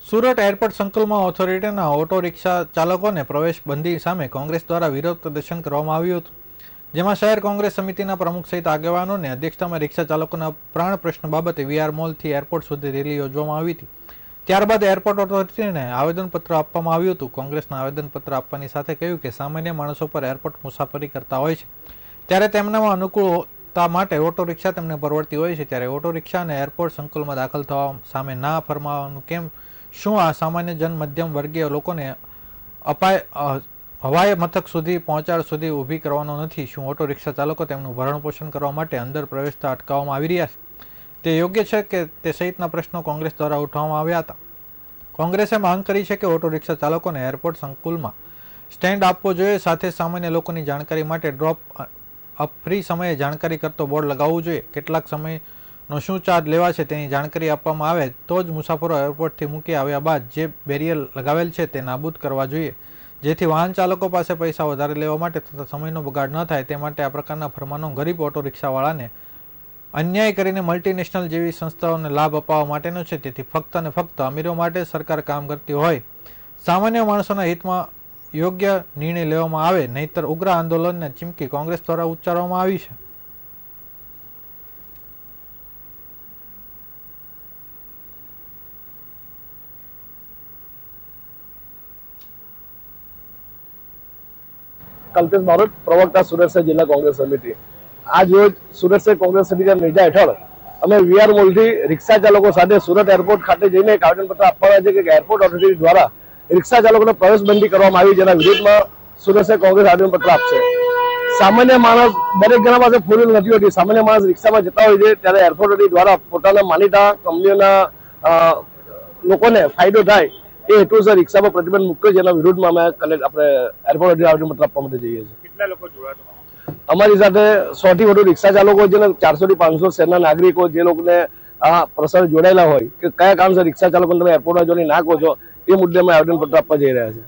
Surat airport સંકુલમાં ઓથોરિટીના auto rickshaw ચાલકોને પ્રવેશ બંધી સામે કોંગ્રેસ દ્વારા વિરોધ પ્રદર્શન કરવામાં આવ્યું હતું, જેમાં શહેર કોંગ્રેસ સમિતિના પ્રમુખ સહિત આગેવાનોની અધ્યક્ષતામાં રિક્ષા ચાલકોના પ્રાણ પ્રશ્ન બાબતે વીઆર મોલથી એરપોર્ટ સુધી રેલી યોજવામાં આવી હતી. ત્યારબાદ એરપોર્ટ ઓથોરિટીને આવેદનપત્ર આપવામાં આવ્યું હતું. કોંગ્રેસના આવેદનપત્ર આપવાની સાથે કહ્યું કે સામાન્ય માણસો પર એરપોર્ટ મુસાફરી કરતા હોય છે, ત્યારે તેમનામાં અનુકૂળતા માટે ઓટો રિક્ષા તેમને પરવડતી હોય છે, ત્યારે ઓટો રિક્ષા અને એરપોર્ટ સંકુલમાં દાખલ થવા સામે ના ફરમાવવાનું કેમ? શું આ સામાન્ય જન મધ્યમ વર્ગીય લોકોને હવાઈ મથક સુધી પહોંચાડ સુધી ઊભી કરવાનો નથી? શું ઓટો રિક્ષા ચાલકો તેમનું ભરણ પોષણ કરવા માટે અંદર પ્રવેશતા અટકાવવામાં આવી રહ્યા છે? તે યોગ્ય છે કે તે સહિતના પ્રશ્નો કોંગ્રેસ દ્વારા ઉઠાવવામાં આવ્યા હતા. કોંગ્રેસે માંગ કરી છે કે ઓટો રિક્ષા ચાલકોને એરપોર્ટ સંકુલમાં સ્ટેન્ડ આપવો જોઈએ, સાથે સામાન્ય લોકોની જાણકારી માટે ડ્રોપ અપ ફ્રી સમયે જાણકારી કરતો બોર્ડ લગાવવું જોઈએ. કેટલાક સમયનો શું ચાર્જ લેવા છે તેની જાણકારી આપવામાં આવે તો જ મુસાફરો એરપોર્ટથી મૂકી આવ્યા બાદ જે બેરિયર લગાવેલ છે તે નાબૂદ કરવા જોઈએ, જેથી વાહન ચાલકો પાસે પૈસા વધારે લેવા માટે તથા સમયનો બગાડ ન થાય તે માટે આ પ્રકારના ફરમાનો ગરીબ ઓટો રિક્ષાવાળાને અન્યાય કરીને મલ્ટીનેશનલ જેવી સંસ્થાઓને લાભ અપાવવા માટેનો છે. તેથી ફક્ત અને ફક્ત અમીરો માટે સરકાર કામ કરતી હોય, સામાન્ય માણસોના હિતમાં યોગ્ય નિર્ણય લેવામાં આવે, નહીતર ઉગ્ર આંદોલનને ચીમકી કોંગ્રેસ દ્વારા ઉચ્ચારવામાં આવી છે. कल्पेश बारोट प्रवक्ता सुरत शहर जिला कांग्रेस समिति। आज रोज सुरत शहर कांग्रेस समिति નેજા હેઠળ અમે વીઆર મોલથી રિક્ષા ચાલકો સાથે સુરત એરપોર્ટ ખાતે જઈને એક આવેદનપત્ર આપવાના છે કે એરપોર્ટ ઓથોરિટી દ્વારા રિક્ષા ચાલકોને પ્રવેશબંધી કરવામાં આવી, જેના વિરોધમાં સુરત શહેર કોંગ્રેસ આવેદનપત્ર આપશે. સામાન્ય માણસ દરેક જણા પાસે ફોર વ્હીલ નથી હોતી. સામાન્ય માણસ રિક્ષામાં જતા હોય છે ત્યારે એરપોર્ટ ઓથોરિટી દ્વારા પોતાના માનીતા કંપનીઓના લોકોને ફાયદો થાય એ હેતુસર રિક્ષામાં પ્રતિબંધ મૂક્યો, જેના વિરોધમાં અમે આપણે એરપોર્ટ આવેદનપત્ર આપવા માટે જઈએ છીએ. કેટલા લોકો જોડાયા અમારી સાથે 100 થી વધુ રિક્ષા ચાલકો છે ને 400 થી 500 શહેરના નાગરિકો જે લોકોને આ પ્રસંગ જોડાયેલા હોય કે કયા કારણસર રિક્ષા ચાલકોને તમે એરપોર્ટમાં જોડી નાખો છો, એ મુદ્દે અમે આવેદનપત્ર આપવા જઈ રહ્યા છીએ.